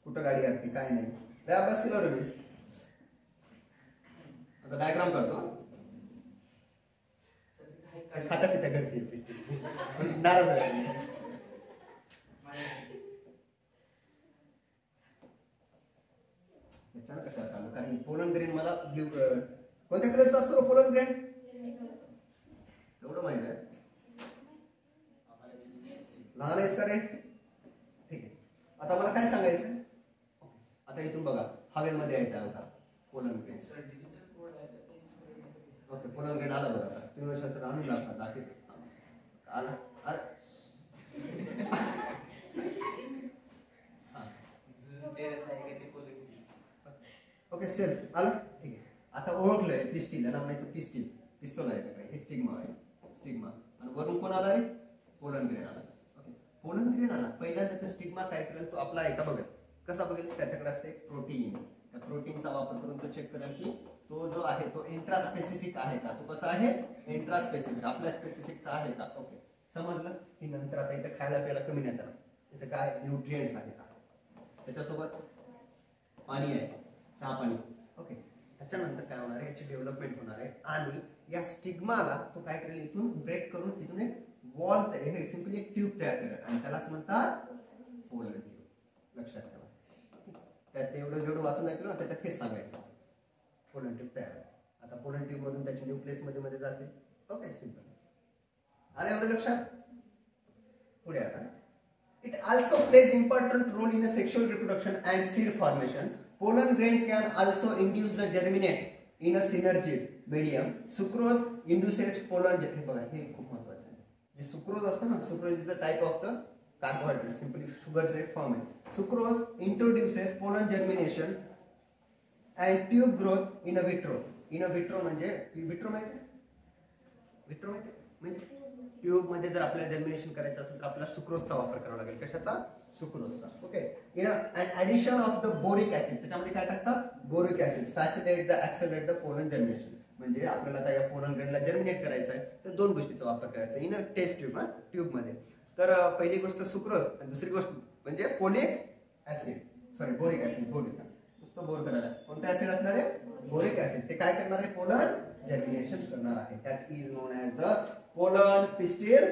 Speaker 1: कुठं गाडी आटते काय नाही. लय अभ्यास केला रे मी. आता डायग्राम करतो. खाता पिता घरची नाराज आहे. कशा कारण पोलन ग्रेन मला ब्ल्यू कोणत्या कलरचा असतो पोलन ग्रेन एवढं माहिती आहे. लहान आहेस का रे? ठीक आहे. आता मला काय सांगायचं, आता इथून बघा हवेमध्ये आहे त्या pollen grain. Okay pollen grain आला बघा. 3 वर्षाचं आणून लागतात दाखवत आला. ओके सेल्फ आला. ठीक आहे. आता ओळखलंय पिस्टिल, नाव नाही तर पिस्टिल, पिस्तोल आहे याच्याकडे. हे स्टिग्मा आहे, स्टिग्मा. आणि वरून कोण आला रे? पोलन ग्रेन आला. ओके पोलन ग्रेन आला. पहिल्यांदा तर स्टिग्मा काय करेल तो आपला एका बघेल कसा बघेल, त्याच्याकडे असते प्रोटीन. त्या प्रोटीनचा वापर करून तो चेक करेल की तो जो आहे तो इंट्रास्पेसिफिक आहे का. तो कसा आहे? इंट्रास्पेसिफिक, आपल्या स्पेसिफिकचा आहे का. ओके समजलं की नंतर आता इथं खायला प्यायला कमी नाही त्याला, इथं काय न्यूट्रिएंट्स आहे का, त्याच्यासोबत पाणी आहे, चहा पाणी. ओके त्याच्यानंतर काय होणार आहे, याची डेव्हलपमेंट होणार आहे आणि या स्टिग्माला तो काय करेल इथून ब्रेक करून इथून एक वॉल तयार, हे सिंपली एक ट्यूब तयार करेल आणि त्यालाच म्हणतात पोलन ट्यूब. लक्षात ठेवा. त्यात एवढं जेवढं वाचून ऐकलं ना त्याच्यात हेच सांगायचं, पोलन ट्यूब तयार आहे. आता पोलन ट्यूब मधून त्याची न्यूक्लियस मध्ये जाते. ओके सिंपल आलं एवढं लक्षात. पुढे आता it also plays important role in a sexual reproduction and seed formation. Pollen grain can also induce the germinate in a synergid medium. Sucrose induces pollen. हे बघा हे खूप महत्त्वाचं आहे. जे सुक्रोज असतं ना, sucrose is the type of the carbohydrate, simply शुगरचे एक फॉर्म आहे. Sucrose introduces pollen germination and tube growth in a vitro. In a vitro म्हणजे विट्रो माहिती आहे? विट्रो माहिती आहे म्हणजे ट्यूब मध्ये जर आपल्याला जर्मिनेशन करायचं असेल तर आपल्याला सुक्रोजचा वापर करावा लागेल. कशाचा? सुक्रोजचा. Okay in and addition of the boric acid. त्याच्यामध्ये काय टाकतात? Boric acid. Facilitate the accelerate the pollen germination. म्हणजे आपल्याला आता या पोलन ग्रेनला जर्मिनेट करायचं आहे तर 2 गोष्टीचा वापर करायचा in a test tube. Tube मध्ये तर पहिली गोष्ट सुक्रोज आणि दुसरी गोष्ट म्हणजे folic acid, sorry boric acid. Boric नुसतं बोर करायला कोणतं ऍसिड असणार आहे? Boric acid. ते काय करणार आहे? पोलन जर्मिनेशन करणार आहे. That is known as the pollen pistil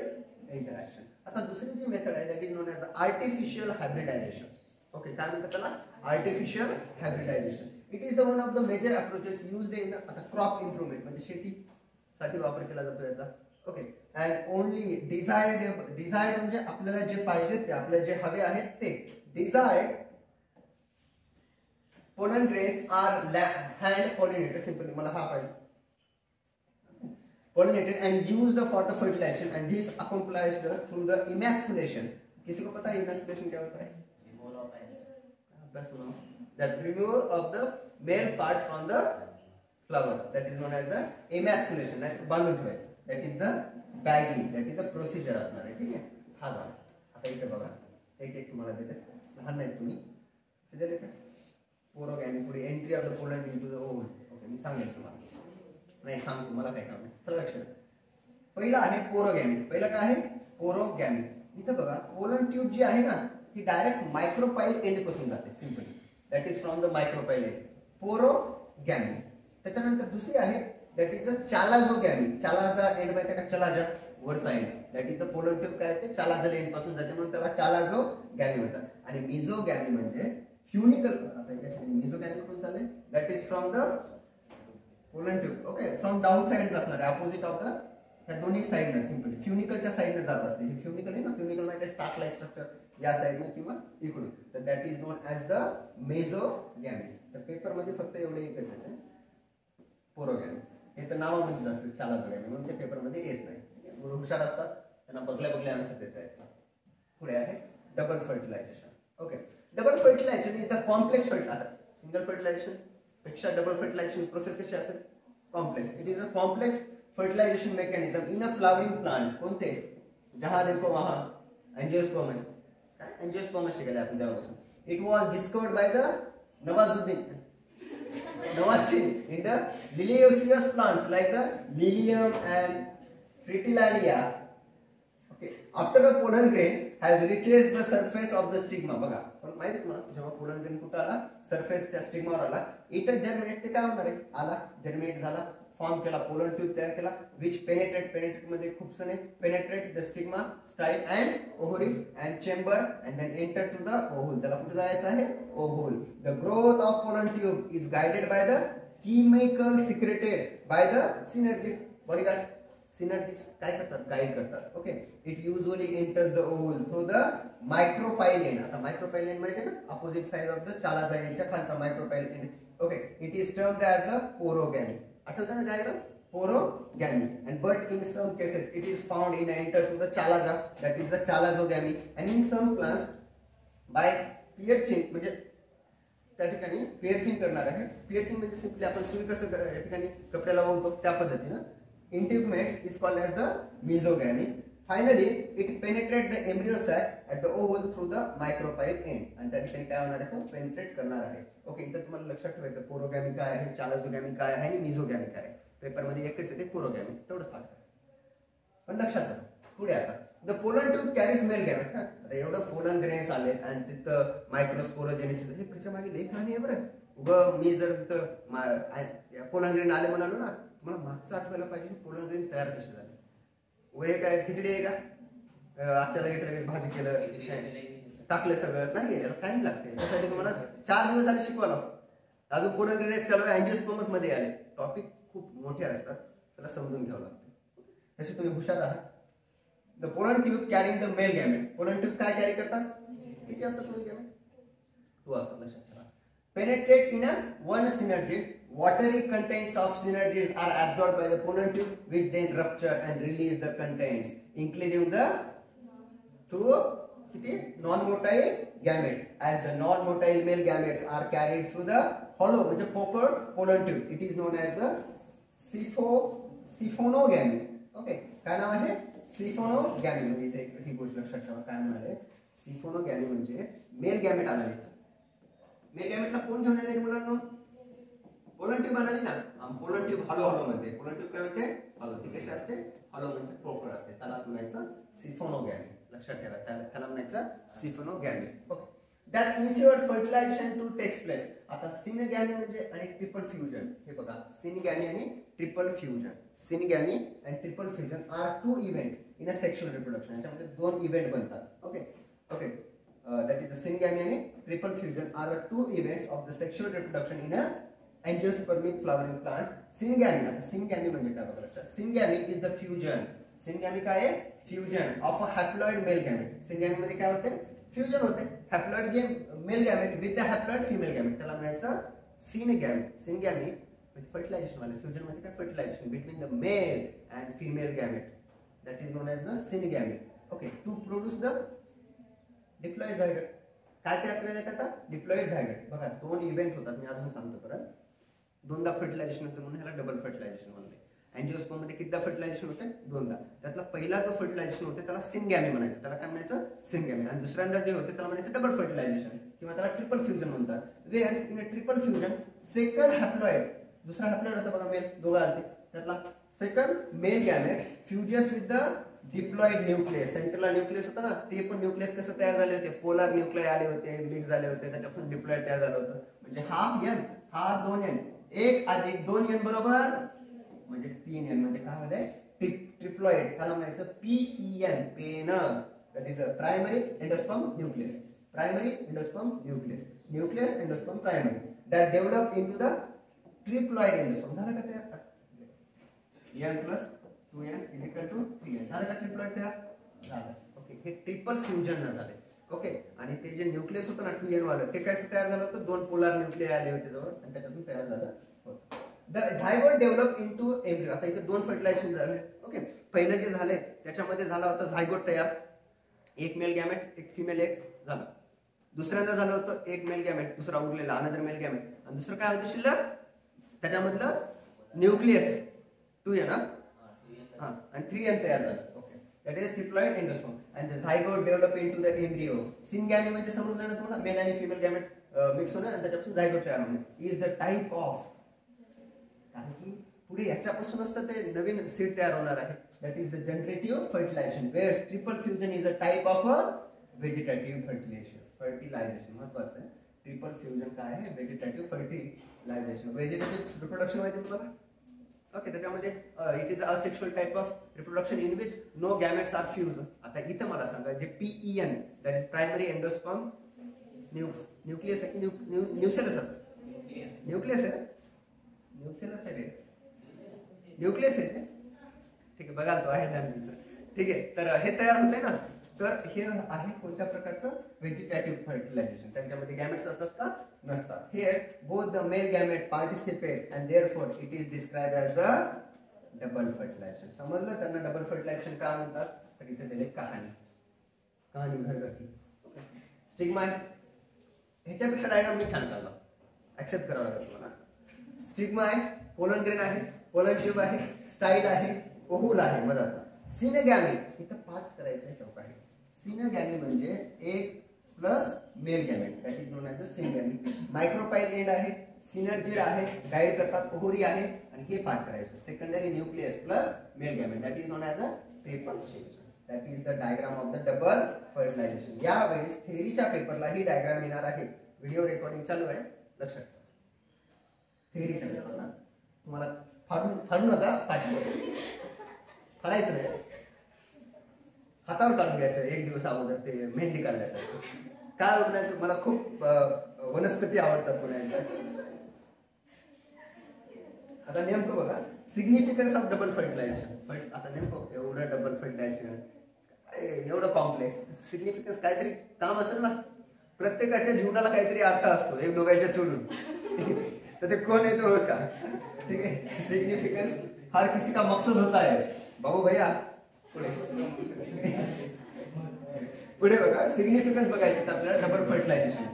Speaker 1: interaction. आता दुसरी जी मेथड आहे that is known as the artificial hybridisation. Okay काय म्हणतात त्याला? Artificial hybridisation. It is the one of the major approaches used in आता crop improvement म्हणजे शेतीसाठी वापर केला जातो याचा. ओके अँड ओनली डिझायर्ड म्हणजे आपल्याला जे पाहिजे ते, आपल्याला जे हवे आहेत ते. Desired pollen grains are hand pollinated. Simply मला हा पाहिजे pollinated and used for the fertilization and this accomplished through the emasculation. किसी को पता है emasculation क्या होता है? That removal of the male part from the flower, that is known as the emasculation. बांधून ठेवायचं. That is the bagging. That is the procedure असणार आहे. ठीक आहे. हा झाला. आता इथे बघा एक एक तुम्हाला देते. लहान नाही तुम्ही दिले का? पोरोगॅमी पुढे entry of the pollen into the ovule. Okay मी सांगेन तुम्हाला, नाही सांगतो मला काय काम आहे. चला लक्षात. पहिला आहे पोरोगॅमी. पहिला काय आहे? पोरोगॅमी. इथं बघा पोलन ट्यूब जी आहे ना ही डायरेक्ट मायक्रोपाइल एंड पासून जाते. Simply that is from the micropyle end. Porogamy. त्याच्यानंतर दुसरी आहे दॅट इज द चालाझोगॅमी. चालाचा एंड माहिती का? चलाजा वरचा end. That is the pollen tube काय आहे ते चालाझल एंड पासून जाते म्हणून त्याला चालाझोगॅमी म्हणतात. आणि मिझोगॅमी म्हणजे फ्युनिकल. आता मिझोगॅमी कोण चालेल? That is from the pollen tube. Okay from down side असणार आहे, अपोजिट ऑफ द ह्या दोन्ही साइडने. सिंपली फ्युनिकलच्या साइडने जात असते. हे फ्युनिकल आहे ना, फ्युनिकल म्हणजे स्टार्क लाईक स्ट्रक्चर या साइडने किंवा इकडून. तर that is known as the mesogamy. तर पेपर मध्ये फक्त एवढे एकच येते पोरोगॅमी. हे तर नावामध्येच असते चालाझोगॅमी म्हणून ते पेपर मध्ये येत नाही. हुशार असतात त्यांना बघल्या आन्सर देता येतात. पुढे आहे double fertilisation. Okay double fertilisation is the complex fertilisation. Single fertilisation पेक्षा डबल फर्टिलायझेशन प्रोसेस कशी असेल? Complex. It is a complex fertilisation mechanism in a flowering plant. कोणते? जहां देखो वहां एंजियोस्पर्म आहे. काय एंजियोस्पर्म शिकले आपण तेव्हापासून. It was discovered by the Nawazuddin in the liliaceous plants like the lilium and fritillaria. Okay after a pollen grain has reaches the surface of the stigma. बघा पण माहिती आहे तुम्हाला, जेव्हा पोलन ग्रेन कुठं आला, सरफेसच्या स्टिग्मावर आला, इट जर्मिनेट, ते काय होणार आहे, आला जर्मिनेट झाला, फॉर्म केला, पोलन ट्यूब तयार केला, विच पेनेट्रेट मध्ये खूप सारे penetrate the stigma, style and ovary and chamber and then enter to the ovule. त्याला कुठे जायचं आहे, ovule. The growth of pollen tube is guided by the chemical secreted by the synergid bodyguard. Synergids काय करतात, guide करतात. Okay. It usually enters the ovule through the micropyle. आता micropyle माहिती आहे ना, अपोजिट साइड ऑफ द चालाझाईनच्या खालचा micropyle. Okay. It is termed as the पोरोगॅमी. आठवतं ना diagram, porogamy. And but in some cases it is found in enter through the chalaza, that is the chalazogamy. And in some plants by piercing, म्हणजे त्या ठिकाणी पियर्चिंग करणार आहे. पियर्चिंग म्हणजे simply आपण सुई कसं या ठिकाणी कपड्याला वाहतो त्या पद्धतीनं. Intimates is called as the mesogamy. Finally, it penetrates the embryo sac at the oval through the micropyle end. आणि त्या ठिकाणी काय होणार आहे, तो पेनिट्रेट करणार आहे. ओके. इथं तुम्हाला लक्षात ठेवायचं, पोरोगॅमी काय आहे, चालाझोगॅमी काय आहे आणि मिझोगॅमी काय आहे. पेपरमध्ये एकच येते पोरोगॅमी, तेवढंच पाठ करा. पण लक्षात ठेवा. पुढे आता the pollen tube carries mail gamete. आता एवढं पोलन ग्रेन्स आलेत आणि तिथं मायक्रोस्पोरोजेनेसिस, हे कशा मागे लई कहाणी आहे बरं. उगं मी जर तिथं पोलन ग्रेन आले म्हणालो ना, मला मागचं आठवायला पाहिजे, पोलन ग्रेन तयार कसे झाले. वय काय खिचडी आहे का, आजच्या लगेच भाजी केलं टाकलं सगळं, नाही टाइम लागते. त्यासाठी तुम्हाला 4 दिवस झाले शिकवायला. अजून पोलन ग्रेन चालू अँजिओस्पर्म्स मध्ये आले. टॉपिक खूप मोठे असतात, त्याला समजून घ्यावं लागतं. तसे तुम्ही हुशार आहात. The pollen tube carrying the male gamete. Pollen tube काय कॅरी करतात, किती असतात मेल गॅमेट, 2 असतात. लक्षात ठेवा. Penetrate in one synergid. Watery contents of synergids are absorbed by the pollen tube, which then rupture and release the contents, including the 2 non-motile gamete. As the non-motile male gametes are carried through the hollow, which is pokered pollen tube, it is known as the siphonogamy. Okay, काय नाव आहे, सिफोनोगॅमी. म्हणजे इथे ही गोष्ट लक्षात ठेवा, काय म्हणाले, सिफोनोगॅमी म्हणजे मेल गॅमेट आला. मेल गॅमेटला कोण घेऊन आले मुलांना, पोलन ट्यूब आणाली ना. पोलन ट्यूब हॉलो मध्ये, पोलन ट्यूब काय होते, हॉलो. ती कशी असते, हॉलो म्हणजे पोकळ असते. त्यालाच म्हणायचं सिफोनोगॅमी. लक्षात ठेवा, त्याला म्हणायचं siphonogamy. Okay. That ensured fertilization to takes place. आता सिनगॅमी म्हणजे आणि ट्रिपल फ्युजन. हे बघा, सिनगॅमी आणि triple fusion. Syngamy and triple fusion are 2 event in a sexual reproduction. याच्यामध्ये 2 इव्हेंट बनतात. Okay. Okay. that is the syngamy and triple fusion are the 2 events of the sexual reproduction in a angiospermic flowering plant. Syngamy, आता syngamy म्हणजे काय बघा लक्षात. Syngamy is the fusion. Syngamy काय आहे, fusion of a haploid male gamete. Syngamy मध्ये काय होते, फ्युजन होते haploid male gamete with the haploid female gamete. त्याला म्हणायचं सिनगॅमी. सिनगॅमी म्हणजे फर्टिलायझेशन वाले. फ्युजन म्हणजे काय, fertilization between the male and female gamete, that is known as the syngamy. Okay. To produce the diploid zygote. काय तयार करायला येतात आता, डिप्लॉइड झायगोट. बघा 2 इव्हेंट होतात, मी अजून सांगतो परत. 2दा फर्टिलायझेशन होतं म्हणून ह्याला डबल फर्टिलायझेशन म्हणते. अँजिओस्पर्म मध्ये कितीदा फर्टिलायझेशन होते, 2दा. त्यातला पहिला जो फर्टिलायझेशन होते त्याला सिनगॅमी म्हणायचं. त्याला काय म्हणायचं, सिनगॅमी. आणि दुसऱ्यांदा जे होते त्याला म्हणायचं डबल फर्टिलायझेशन किंवा त्याला ट्रिपल फ्युजन म्हणतात. Whereas in a triple fusion second haploid, दुसरा हॅप्लॉइड होता बघा मेल, दोघा आलते, त्यातला second male gamete fuses with the diploid nucleus. Central nucleus होता ना, ते पण न्यूक्लियस कसं तयार झाले होते, पोलार न्यूक्लिय आले होते, मिक्स झाले होते, त्याच्यापासून डिप्लॉइड तयार झालं होतं. म्हणजे हा एन, हा 2n, 1 अधिक 2n बरोबर म्हणजे 3n. म्हणजे काय होतंय, ट्रिप्लॉइड. त्याला म्हणायचं PEN, pen. That is the primary endosperm nucleus. Primary endosperm nucleus, nucleus endosperm primary, that develop into the triploid endosperm. झालं का तयार, n plus 2n is equal to 3n. झालं का ट्रिप्लॉइड तयार झालं. ओके. हे ट्रिपल फ्युजन न झाले. ओके. आणि ते जे न्यूक्लियस होतं ना 2n वालं, ते कसं तयार झालं होतं, 2 पोलार न्यूक्लिय आले होते जवळ आणि त्याच्यातून तयार झालं होतं. The zygote develop into embryo. आता इथे 2 फर्टिलायझेशन झाले. ओके. पहिलं जे झाले त्याच्यामध्ये झाला होता झायगोट तयार, 1 मेल गॅमेट, 1 फिमेल, 1 झालं. दुसऱ्यांदा झालं होतं 1 मेल गॅमेट, दुसरा उरलेला अनदर मेल गॅमेट, आणि दुसरं काय होतं शिल्लक, त्याच्यामधलं न्यूक्लियस 2n and 3n तयार झालं. Okay. That is triploid endosperm and the zygote develop into the embryo. Syngamy म्हणजे समजलं ना तुम्हाला, मेल आणि फिमेल गॅमेट मिक्स होणं आणि त्याच्यापासून झायगोट तयार होणं. इज द टाइप ऑफ, कारण की पुढे याच्यापासूनच तर ते नवीन सीड तयार होणार आहे. That is the generative fertilisation, where triple fusion is a type of a vegetative fertilisation. Fertilisation महत्वाचं आहे. ट्रिपल फ्युजन काय आहे? Vegetative fertilisation. व्हेजिटेटिव्ह रिप्रोडक्शन माहिती तुम्हाला? ओके, त्याच्यामध्ये it is a sexual type of reproduction in which no gametes are fuse. आता इथं मला सांगा, जे PEN that is primary endosperm nucleus आहे की न्यूसेलस आहे? न्यूक्लियस आहे, न्यूसेलस आहे, न्यूक्लियस आहे. ठीक आहे, बघा तो आहे ना. ठीक आहे, तर हे तयार होते ना, तर हे आहे कोणत्या प्रकारचं? Vegetative fertilisation. त्यांच्यामध्ये गॅमेट्स असतात का? नसतात. Here both the male gamete participate and therefore it is describe as the double fertilisation. समजलं त्यांना डबल फर्टिलायझेशन का म्हणतात? तर इथे दिले कहाणी घरगुती. स्टिग्मा ह्याच्यापेक्षा डायग्राम मी छान काढला, ऍक्सेप्ट करावं लागेल तुम्हाला. स्टिग्मा आहे, पोलन ग्रेन आहे, पोलन ट्यूब आहे, स्टाईल आहे, ओव्हल आहे. बघा सिनगॅमी इथं पाठ करायचं आहे. तो आहे सिनगॅमी म्हणजे एक plus male gamete that is known as the syngamy. Micropyle end आहे, सिनर्जिड आहे, गाईड करतात, ओव्हरी आहे, आणि हे पाठ करायचं. Secondary nucleus plus male gamete that is known as a triple fusion. That is the diagram of the double fertilization. यावेळेस थेअरीच्या पेपरला ही डायग्राम येणार आहे. व्हिडिओ रेकॉर्डिंग चालू आहे, लक्षात. थेअरीच्या पेपरला तुम्हाला फाडू नका, फाडायचं नाही, हातावर काढून घ्यायचं एक दिवस अगोदर ते मेहंदी काढण्यासाठी. काय बनायचं? मला खूप वनस्पती आवडतात बनायचं. आता नेमकं बघा, significance of double fertilisation. But आता नेमकं एवढं डबल फर्टिलायझेशन एवढं कॉम्प्लेक्स, सिग्निफिकन्स काहीतरी काम असेल ना. प्रत्येकाच्या जीवनाला काहीतरी अर्थ असतो, एक दोघांच्या सोडून. तर ते कोण आहे तो का? ठीक आहे, सिग्निफिकन्स हर किसी का मकसद होता है बाबू भैया. पुढे बघा, सिग्निफिकन्स बघायचं आपल्याला डबल फर्टिलायझेशन.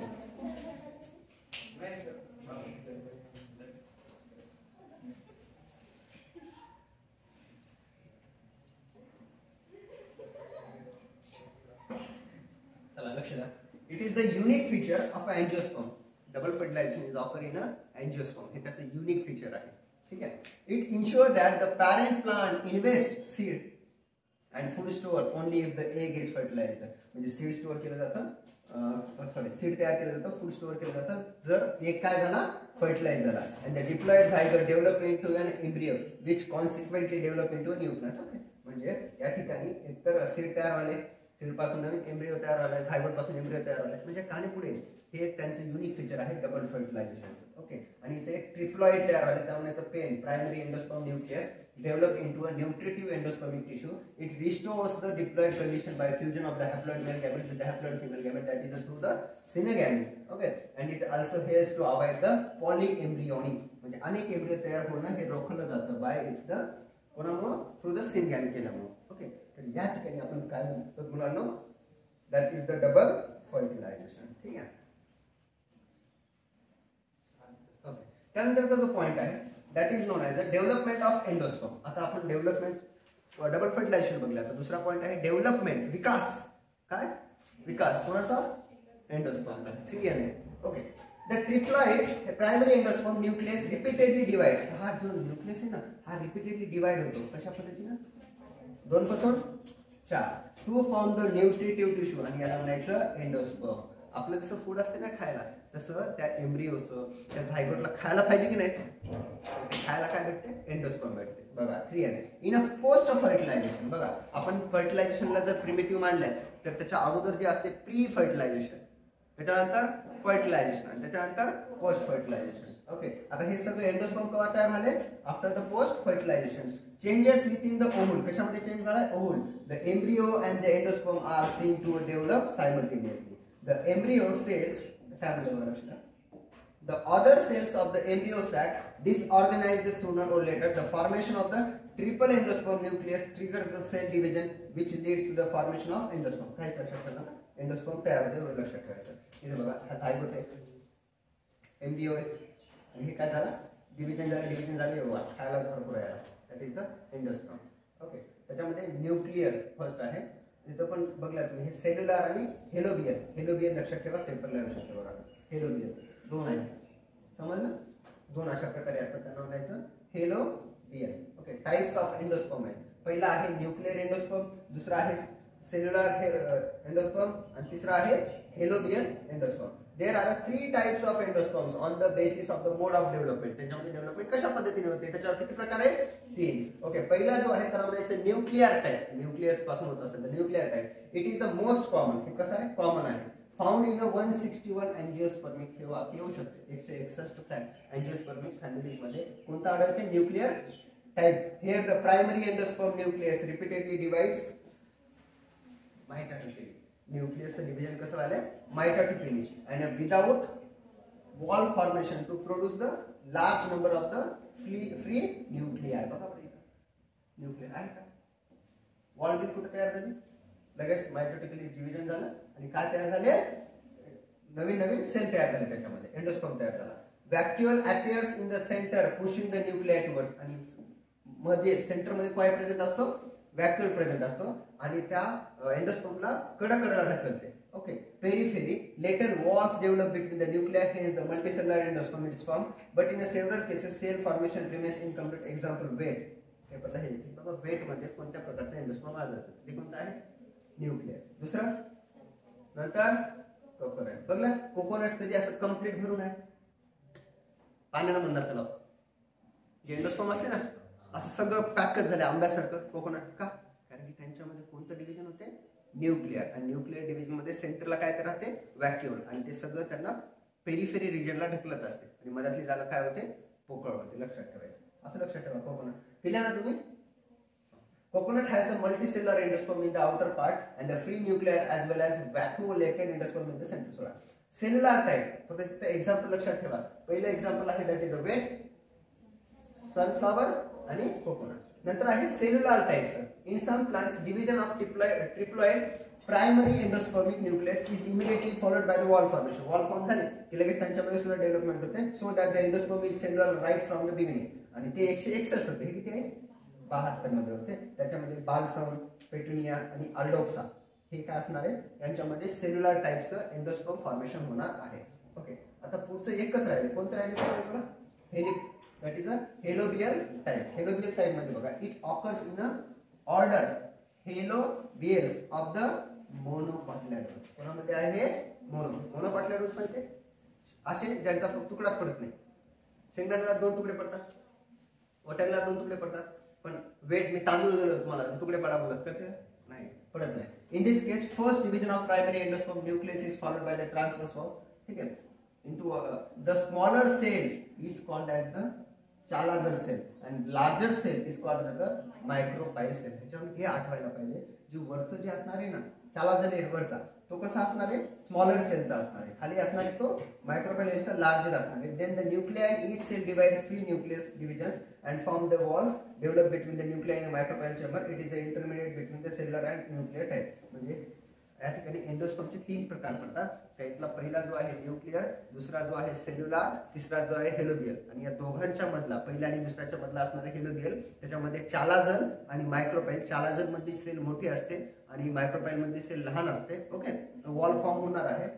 Speaker 1: चला लक्ष द्या. It is the unique feature of angiosperm. Double fertilisation is occur in angiosperm. हे त्याचं युनिक फीचर आहे. ठीक आहे. It ensure that the parent plant invest seed and food store only if the egg is fertilised. म्हणजे seed store केलं जातं, seed तयार केलं जातं, फूड स्टोअर केलं जातं जर एग काय झाला? फर्टिलाइज झाला. And the diploid zygote develop into an embryo which consequently develop into a new plant. Okay, म्हणजे या ठिकाणी एकतर सीड तयार झाले, सीड पासून नवीन एम्ब्रियो तयार झाला, झायगोट पासून एम्ब्रियो तयार झाला. म्हणजे कहाणी पुढे हे एक त्यांचं युनिक फीचर आहे डबल फर्टिलायझेशन. ओके, आणि इथे एक ट्रिप्लॉइड तयार झाले, त्यामुळे पेन primary endosperm nucleus develop into a nutritive endospermic tissue. It restores the diploid condition by fusion of the haploid male gamete with the haploid female gamete that is through the syngamy. Okay, and it also helps to avoid the polyembryony. म्हणजे अनेक embryo तयार होणं हे रोखलं जातं by the कोणामुळं? Through the syngamy केल्यामुळं. Okay, तर या ठिकाणी आपण काय म्हणतो मुलांनो? That is the double fertilisation. ठीक आहे. त्यानंतरचा जो पॉइंट आहे that is known as the development of endosperm. आता आपण डेव्हलपमेंट डबल फर्टिलायझेशन बघले. आता दुसरा पॉइंट आहे डेव्हलपमेंट, विकास. काय विकास? कोणाचा? एंडोस्पर्मचा. 3N आहे. Okay, the triploid primary endosperm nucleus repeatedly divide. हा जो न्यूक्लियस आहे ना, हा रिपीटेडली डिवाइड होतो. कशा पद्धतीनं? 2 पासून 4 to form the nutritive tissue. आणि याला म्हणायचं एंडोस्पर्म. आपलं जसं फूड असते ना खायला, तसं त्या एम्ब्रियोचं त्या झायगोटला खायला पाहिजे की नाही? खायला काय भेटते? एंडोस्पर्म भेटते. बघा 3N. In a post fertilisation. बघा आपण फर्टिलायझेशनला जर प्रिमिटिव्ह मानलंय तर त्याच्या अगोदर जे असते प्री फर्टिलायझेशन, त्याच्यानंतर फर्टिलायझेशन, आणि त्याच्यानंतर पोस्ट फर्टिलायझेशन. ओके, आता हे सगळे एंडोस्पर्म केव्हा तयार झाले? After the post fertilisation. Changes with in the ovule. कशामध्ये चेंज झालाय? Ovule. The embryo and the endosperm are seen to develop simultaneously. The embryo cells, the other cells of the embryo sac disorganized sooner or later. The formation of the triple endosperm nucleus triggers the cell division, which leads to the formation of endosperm. काय लक्षात ठेवा? Endosperm तयार होते, लक्षात ठेवायचं. इथे बघा हा झायगोट आहे, एम्ब्रियो आहे, आणि हे काय झालं? डिव्हिजन झालं एवढा खायला भरपूर आहे. That is the endosperm. Okay, त्याच्यामध्ये न्यूक्लियर फर्स्ट आहे. इथं पण बघला तुम्ही हे सेल्युलर आणि हेलोबियन. हेलोबियन लक्षात ठेवा, पेपरला येऊ शकतो बघा. हेलोबियन 2 आहे, समजलं? 2 अशा प्रकारे असतात, त्यांना म्हणायचं हेलोबियन. ओके, टाइप्स ऑफ एंडोस्पर्म आहे. पहिला आहे न्यूक्लियर एंडोस्पर्म, दुसरा आहे सेल्युलर एंडोस्पर्म आणि तिसरा आहे helobial endosperm. There are 3 types of endosperms on the basis of the mode of development. त्याच्यामध्ये डेव्हलपमेंट कशा पद्धतीने होते त्याच्यावर किती प्रकार आहे? 3. ओके, पहिला जो आहे त्याला म्हणायचं न्यूक्लियर टाइप. न्यूक्लियस पासून होत असेल तर nuclear type. It is the most common. हे कसं आहे? कॉमन आहे. Found in 161 अँजिओस्पर्मिक. हे वाक्य येऊ शकते 161 अँजिओस्पर्मिक फॅमिलीज मध्ये. कोणता आढळते? Nuclear type. Here the primary endosperm nucleus repeatedly divides mitotically. न्यूक्लियसचं डिव्हिजन कसं झालंय? Mitotically and without wall formation to produce the large number of the free nuclei. बघा बरं इथं न्यूक्लियर आहे का? वॉल बिल कुठे तयार झाली? लगेच माइटोटिकली डिव्हिजन झालं आणि काय तयार झाले? नवीन नवीन सेल तयार झाले, त्याच्यामध्ये एंडोस्पर्म तयार झाला. Vacuole appears in the center pushing the nuclei towards. आणि मध्ये सेंटर मध्ये काय प्रेझेंट असतो? व्हॅक्युअल प्रेझेंट असतो आणि त्या एंडोस्पर्मला कडाकडा ढकलते. Okay, periphery later walls develop between the nuclear. Hence the multicellular endosperm is form but in several cases cell formation remains incomplete. Example wait. हे पता हे बाबा वेट मध्ये कोणत्या प्रकारचा एंडोस्पर्म आढळतो? ते कोणता आहे? न्यूक्लियर. दुसरं नंतर कोकोनट. बघला कोकोनट कधी असं कम्प्लीट भरून आहे? पाण्यानं म्हणलं असेल जे एंडोस्पर्म असते ना असं सगळं पॅकच झालं आंब्यासारखं कोकोनट. का? कारण की त्यांच्यामध्ये कोणतं डिव्हिजन होते? न्यूक्लियर. आणि न्यूक्लियर डिव्हिजन मध्ये सेंटरला काय तर राहते? व्हॅक्युअल. आणि ते सगळं त्यांना पेरिफेरी रिजनला ढकलत असते आणि मधातली जागा काय होते? पोकळ होते. लक्षात ठेवायचं. असं लक्षात ठेवा. कोकोनट पिल्या ना तुम्ही? Coconut has the multicellular endosperm in the outer part and the free nuclear as well as vacuolated endosperm in the center. सोडा सेल्युलर टाइप. फक्त तिथे एक्झाम्पल लक्षात ठेवा. पहिलं एक्झाम्पल आहे that is the wheat, sunflower आणि कोकोनट. नंतर आहे cellular type. In some plants division of triploid primary endospermic nucleus is immediately followed by the wall formation. Wall form झाले की लगेच त्यांच्यामध्ये सुद्धा डेव्हलपमेंट होते. So that the endosperm is cellular right from the beginning. आणि ते 161 होते. हे किती आहे? 72 मध्ये होते. त्याच्यामध्ये बाल्सम, पेटुनिया आणि अल्डोक्सा हे काय असणार आहे? यांच्यामध्ये सेल्युलर टाइपचं एंडोस्पर्म फॉर्मेशन होणार आहे. ओके, आता पुढचं एकच राहिले. कोणतं राहिले? हेलिक. That is a helobial type. Helobial type मध्ये बघा it occurs in a order helobiales of the monocotyledons. कोणामध्ये आहे? मोनोकॉटिलेडोन्स माहिती? असे ज्यांचा तुकडाच पडत नाही. शेंगदाण्याला 2 तुकडे पडतात, वटाण्याला 2 तुकडे पडतात, पण वेट मी तांदूळ दिलं तुम्हाला तुकडे पडा बोलत करते नाही, पडत नाही. In this case first division of primary endosperm nucleus is followed by the transfers of, ठीक आहे, into the smaller cell is called as the chalazal cell and larger cell is called as the micropyle cell. ह्याच्यामध्ये हे आठवायला पाहिजे. जे वरचं जे असणार आहे ना चालाजर एडवरचा तो कसा असणार आहे? स्मॉलर सेलचा असणार आहे. खाली असणार आहे तो मायक्रोपाइल सेलचा लार्जर असणार आहे. Then the nuclei each cell divide free nucleus divisions and form the walls developed between the nuclei and micropyle chamber. It is the intermediate between the cellular and nuclear type. म्हणजे या ठिकाणी एंडोस्पर्मचे 3 प्रकार पडतात. त्यातला पहिला जो आहे न्यूक्लियर, दुसरा जो आहे सेल्युलर, तिसरा जो आहे हेलोबियल. आणि या दोघांच्या मधला पहिल्या आणि दुसऱ्याच्या मधला असणारा हेलोबियल त्याच्यामध्ये चालाजल आणि मायक्रोपाइल. चालाजल मधली सेल मोठी असते आणि मायक्रोपाइल मधली सेल लहान असते. ओके, वॉल फॉर्म होणार आहे.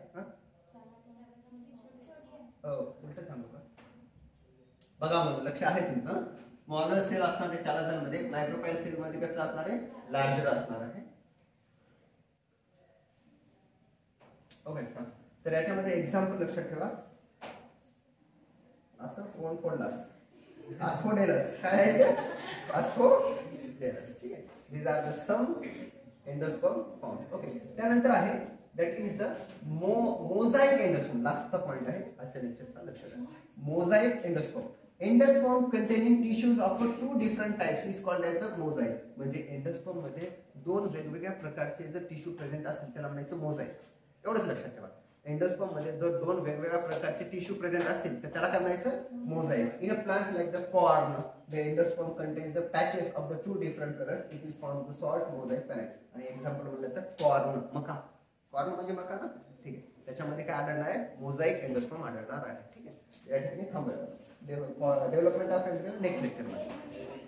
Speaker 1: उलट सांगू का? बघा मग लक्ष आहे तुमचं. स्मॉलर सेल असणार आहे चालाजल मध्ये, मायक्रोपाइल सेल मध्ये कसं असणार आहे? लार्जर असणार आहे. ओके, तर याच्यामध्ये एक्झाम्पल लक्षात ठेवा. असं फोन पडलास आस्फोडेलस काय आहे ते? आस्फोडेलस. ठीक आहे. these are the some endosperm forms. Okay, त्यानंतर आहे that is the mosaic endosperm. लास्टचा पॉइंट आहे आजच्या लेक्चरचा. लक्ष द्या. Mosaic endosperm. Endosperm containing tissues of 2 different types is called as the mosaic. म्हणजे एंडोस्पर्म मध्ये 2 वेगवेगळ्या प्रकारचे जर टिश्यू प्रेझेंट असतील त्याला म्हणायचं मोझाइक. एवढंच लक्षात ठेवा. एंडोस्पर्म मध्ये जर 2 वेगवेगळ्या प्रकारचे टिश्यू प्रेझेंट असतील तर त्याला काय म्हणायचं? Mosaic. In a plant like the corn the endosperm contains the patches of the 2 different colours. It is form the salt mosaic parent. आणि एक्झाम्पल म्हणलं तर कॉर्न, मका. कॉर्न म्हणजे मका ना, ठीक आहे. त्याच्यामध्ये काय आढळणार आहे? मोझाइक एंडोस्पर्म आढळणार आहे. ठीक आहे. या ठिकाणी थांबूया. Development of endosperm next lecture मध्ये.